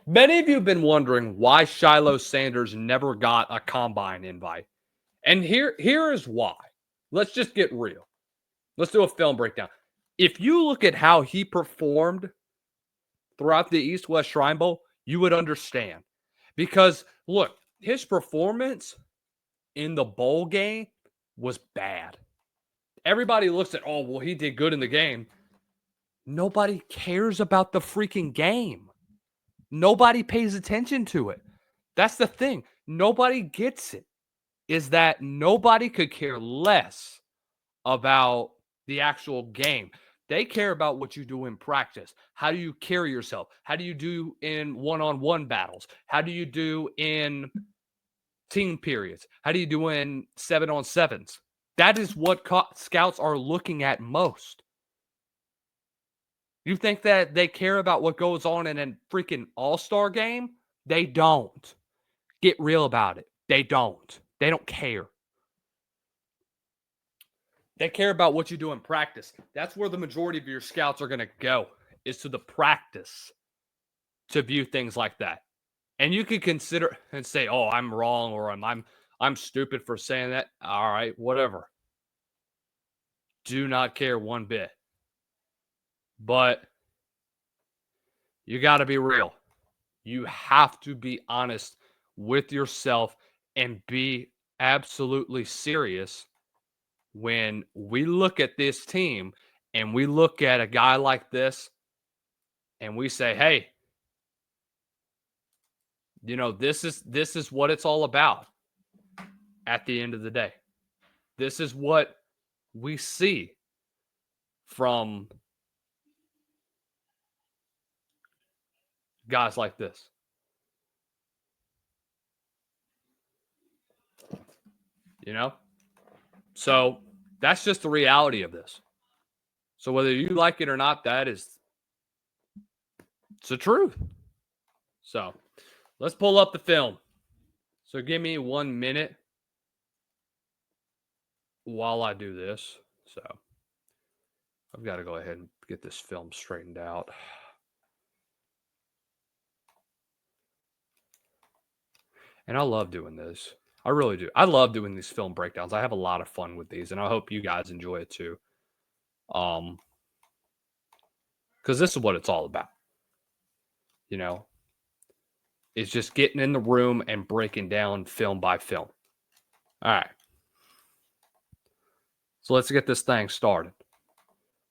Many of you have been wondering why Shilo Sanders never got a combine invite. And here is why. Let's just get real. Let's do a film breakdown. If you look at how he performed throughout the East West Shrine Bowl, you would understand. Because look, his performance in the bowl game was bad. Everybody looks at, oh, well, he did good in the game. Nobody cares about the freaking game. Nobody pays attention to it. That's the thing. Nobody gets it. Is that nobody could care less about the actual game. They care about what you do in practice. How do you carry yourself? How do you do in one-on-one battles? How do you do in team periods? How do you do in 7-on-7s? That is what scouts are looking at most. You think that they care about what goes on in a freaking all-star game? They don't. Get real about it. They don't. They don't care. They care about what you do in practice. That's where the majority of your scouts are going to go, is to the practice to view things like that. And you could consider and say, oh, I'm wrong, or I'm stupid for saying that. All right, whatever. Do not care one bit. But you got to be real. You have to be honest with yourself and be absolutely serious when we look at this team and we look at a guy like this and we say, hey, you know, this is what it's all about at the end of the day. This is what we see from guys like this. You know? So that's just the reality of this. So whether you like it or not, it's the truth. So let's pull up the film. So give me 1 minute while I do this. So I've got to go ahead and get this film straightened out. And I love doing this. I really do. I love doing these film breakdowns. I have a lot of fun with these, and I hope you guys enjoy it too. Because this is what it's all about. You know, it's just getting in the room and breaking down film by film. All right. So let's get this thing started.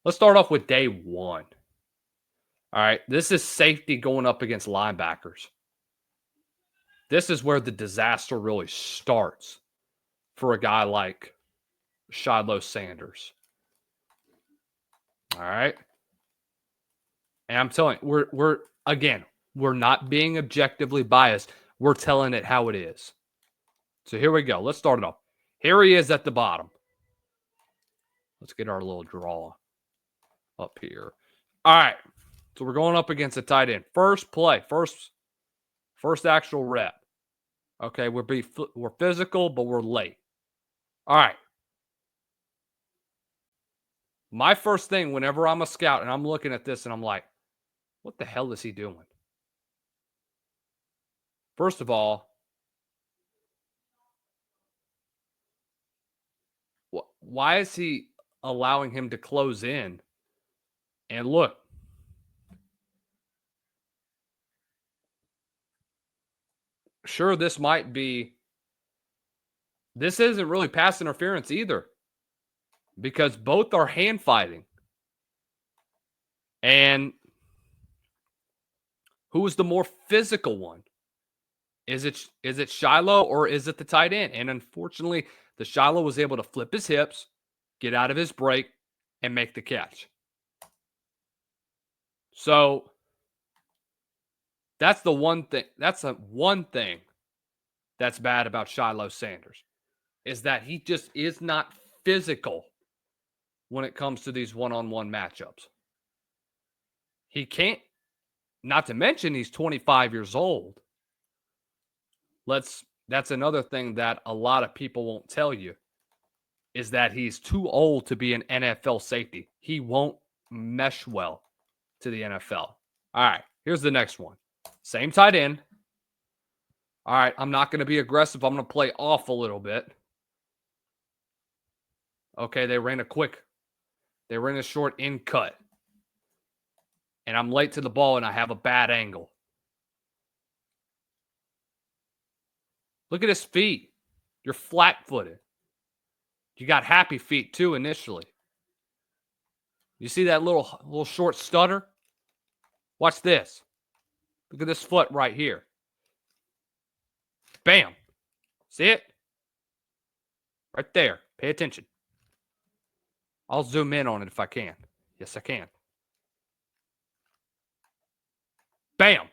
Let's start off with day one. All right. This is safety going up against linebackers. This is where the disaster really starts for a guy like Shilo Sanders. All right. And I'm telling you, we're not being objectively biased. We're telling it how it is. So here we go. Let's start it off. Here he is at the bottom. Let's get our little draw up here. All right. So we're going up against a tight end. First play, first actual rep. Okay, we're physical, but we're late. All right. My first thing whenever I'm a scout and I'm looking at this and I'm like, what the hell is he doing? First of all, why is he allowing him to close in? And look, sure, this isn't really pass interference either, because both are hand fighting. And who is the more physical one? Is it Shiloh or is it the tight end? And unfortunately, the Shiloh was able to flip his hips, get out of his break, and make the catch. So that's the one thing. That's the one thing that's bad about Shilo Sanders, is that he just is not physical when it comes to these one-on-one matchups. He can't, not to mention he's 25 years old. That's another thing that a lot of people won't tell you, is that he's too old to be an NFL safety. He won't mesh well to the NFL. All right, here's the next one. Same tight end. All right, I'm not going to be aggressive. I'm going to play off a little bit. Okay, they ran a short in cut. And I'm late to the ball and I have a bad angle. Look at his feet. You're flat-footed. You got happy feet too initially. You see that little short stutter? Watch this. Look at this foot right here. Bam. See it? Right there. Pay attention. I'll zoom in on it if I can. Yes, I can. Bam.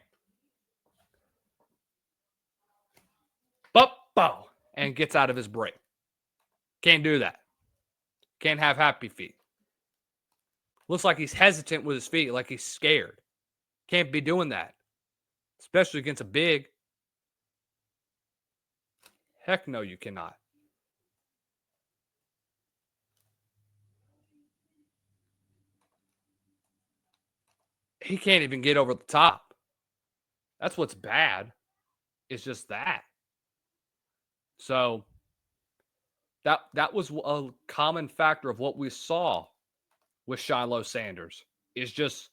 Bow. And gets out of his break. Can't do that. Can't have happy feet. Looks like he's hesitant with his feet, like he's scared. Can't be doing that. Especially against a big. Heck no, you cannot. He can't even get over the top. That's what's bad. It's just that. So that was a common factor of what we saw with Shilo Sanders. Is just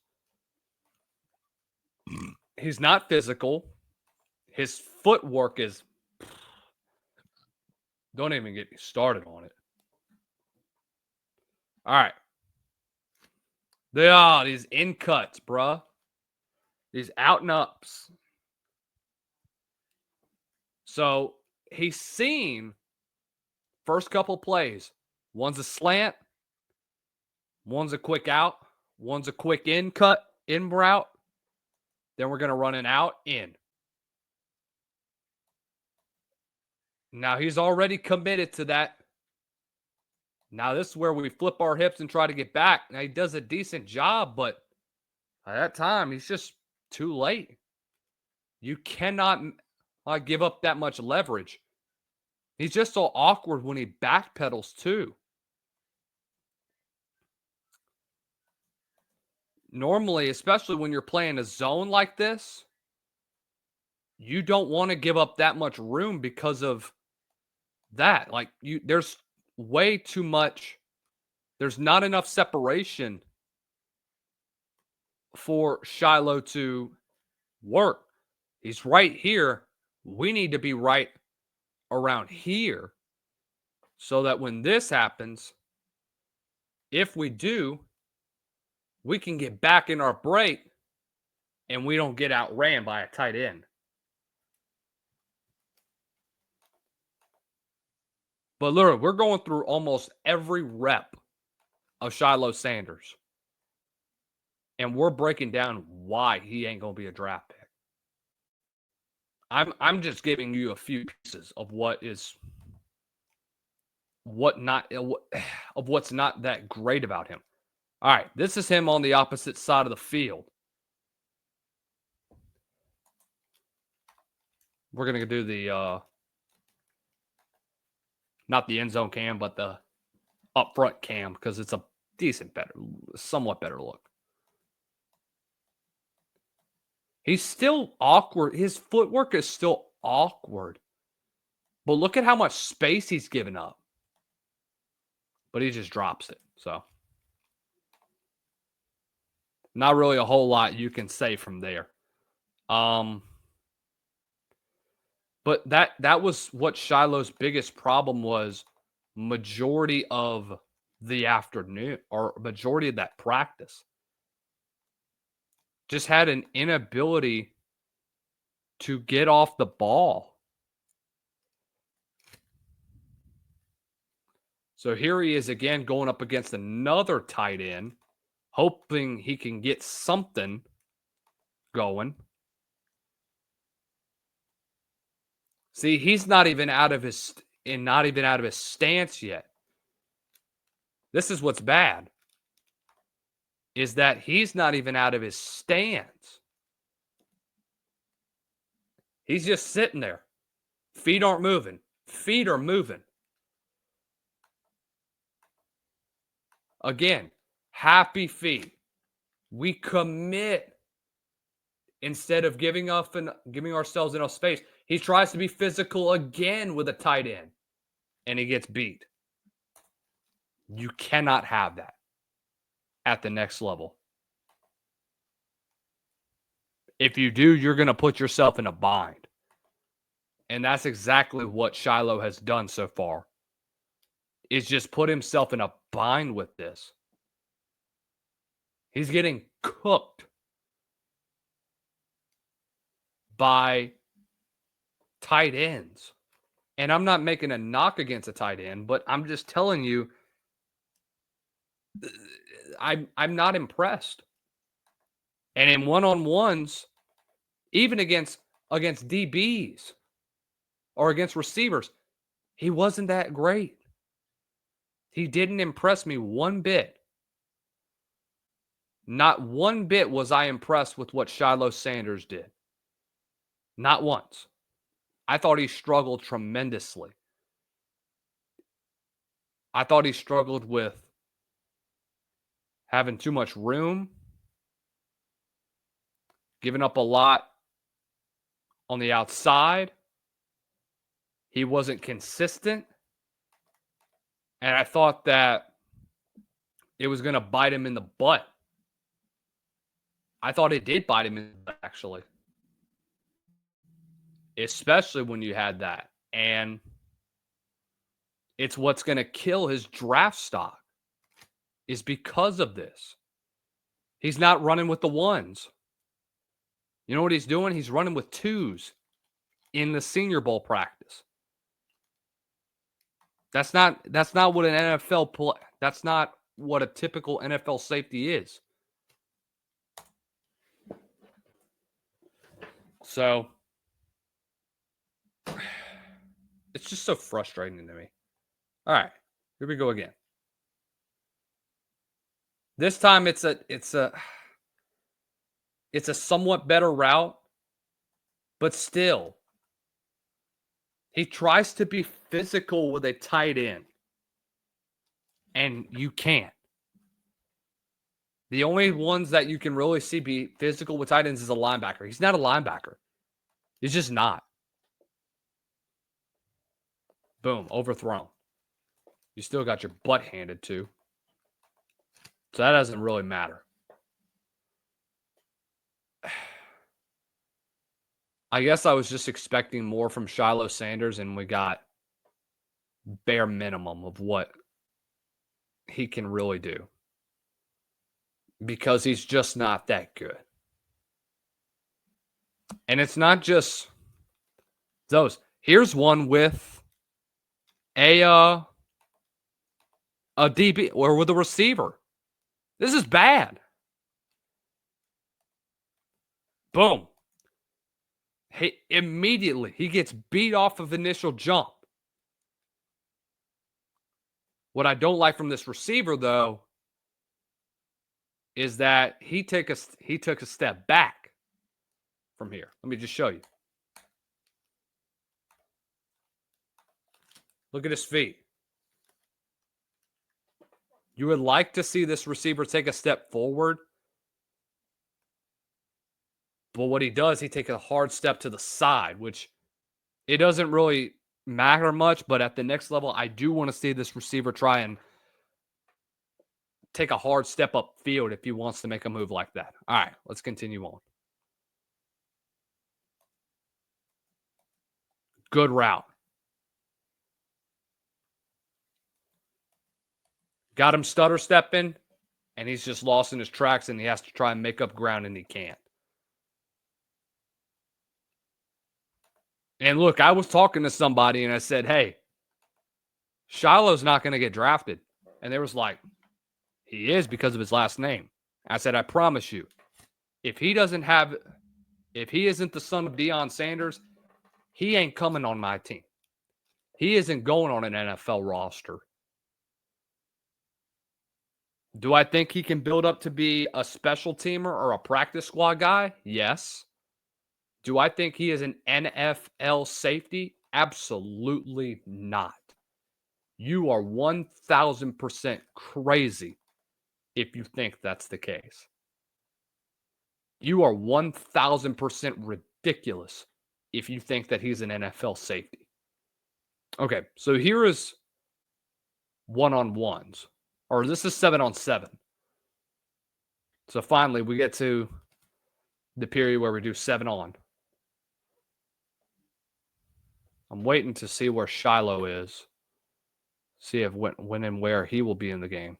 he's not physical. His footwork is don't even get me started on it. All right. These in cuts, bruh. These out and ups. So he's seen first couple plays. One's a slant. One's a quick out. One's a quick in cut, in route. Then we're going to run an out, in. Now he's already committed to that. Now this is where we flip our hips and try to get back. Now he does a decent job, but at that time, he's just too late. You cannot give up that much leverage. He's just so awkward when he backpedals too. Normally, especially when you're playing a zone like this, you don't want to give up that much room because of that. Like there's way too much. There's not enough separation for Shiloh to work. He's right here. We need to be right around here so that when this happens, if we do, we can get back in our break and we don't get outran by a tight end. But look, we're going through almost every rep of Shilo Sanders. And we're breaking down why he ain't going to be a draft pick. I'm just giving you a few pieces of what's not that great about him. All right, this is him on the opposite side of the field. We're going to do the not the end zone cam, but the up front cam because it's a somewhat better look. He's still awkward. His footwork is still awkward. But look at how much space he's given up. But he just drops it. So not really a whole lot you can say from there. But that was what Shiloh's biggest problem was majority of the afternoon or majority of that practice. Just had an inability to get off the ball. So here he is again going up against another tight end, hoping he can get something going. See, he's not even out of his stance yet. This is what's bad. Is that he's not even out of his stance. He's just sitting there. Feet aren't moving. Feet are moving. Again, happy feet. We commit instead of giving ourselves enough space, he tries to be physical again with a tight end, and he gets beat. You cannot have that at the next level. If you do, you're going to put yourself in a bind. And that's exactly what Shiloh has done so far, is just put himself in a bind with this. He's getting cooked by tight ends. And I'm not making a knock against a tight end, but I'm just telling you, I'm not impressed. And in one-on-ones, even against DBs or against receivers, he wasn't that great. He didn't impress me one bit. Not one bit was I impressed with what Shilo Sanders did. Not once. I thought he struggled tremendously. I thought he struggled with having too much room, giving up a lot on the outside. He wasn't consistent. And I thought that it was going to bite him in the butt. I thought it did bite him in the butt, actually. Especially when you had that. And it's what's going to kill his draft stock is because of this. He's not running with the ones. You know what he's doing? He's running with twos in the Senior Bowl practice. That's not what an NFL play. That's not what a typical NFL safety is. So it's just so frustrating to me. All right, here we go again. This time it's a somewhat better route, but still, he tries to be physical with a tight end, and you can't. The only ones that you can really see be physical with tight ends is a linebacker. He's not a linebacker. He's just not. Boom, overthrown. You still got your butt handed to. So that doesn't really matter. I guess I was just expecting more from Shilo Sanders, and we got bare minimum of what he can really do. Because he's just not that good. And it's not just those. Here's one with a DB or with a receiver. This is bad. Boom. Immediately, he gets beat off of initial jump. What I don't like from this receiver, though, is that he took a step back from here. Let me just show you. Look at his feet. You would like to see this receiver take a step forward. But what he does, he takes a hard step to the side, which it doesn't really matter much. But at the next level, I do want to see this receiver try and take a hard step up field if he wants to make a move like that. All right, let's continue on. Good route. Got him stutter stepping, and he's just lost in his tracks, and he has to try and make up ground, and he can't. And look, I was talking to somebody, and I said, hey, Shiloh's not going to get drafted. And they was like, he is because of his last name. I said, I promise you, if he isn't the son of Deion Sanders, he ain't coming on my team. He isn't going on an NFL roster. Do I think he can build up to be a special teamer or a practice squad guy? Yes. Do I think he is an NFL safety? Absolutely not. You are 1,000% crazy if you think that's the case. You are 1,000% ridiculous if you think that he's an NFL safety. Okay, so here is one-on-ones, or this is 7-on-7. So finally, we get to the period where we do 7-on. I'm waiting to see where Shiloh is. See if when and where he will be in the game.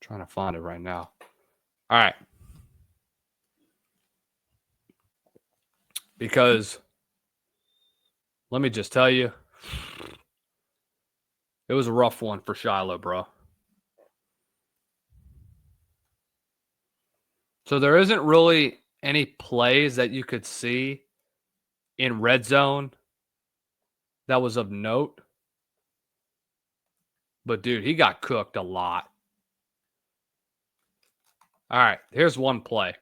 Trying to find it right now. All right. Because let me just tell you, it was a rough one for Shiloh, bro. So there isn't really any plays that you could see in red zone that was of note. But, dude, he got cooked a lot. All right, here's one play.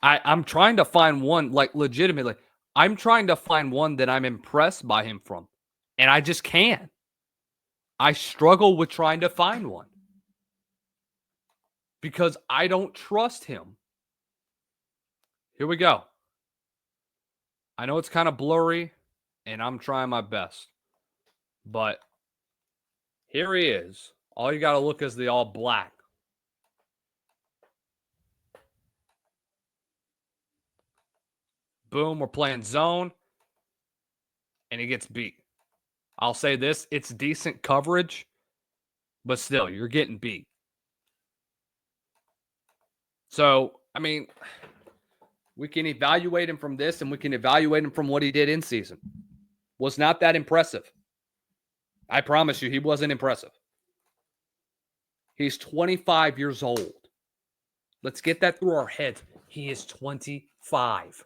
I'm trying to find one, like, legitimately. I'm trying to find one that I'm impressed by him from, and I just can't. I struggle with trying to find one because I don't trust him. Here we go. I know it's kind of blurry, and I'm trying my best. But here he is. All you got to look is the all black. Boom, we're playing zone, and he gets beat. I'll say this, it's decent coverage, but still, you're getting beat. So, I mean, we can evaluate him from this, and we can evaluate him from what he did in season. Was not that impressive. I promise you, he wasn't impressive. He's 25 years old. Let's get that through our heads. He is 25.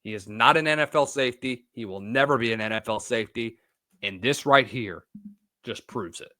He is not an NFL safety. He will never be an NFL safety. And this right here just proves it.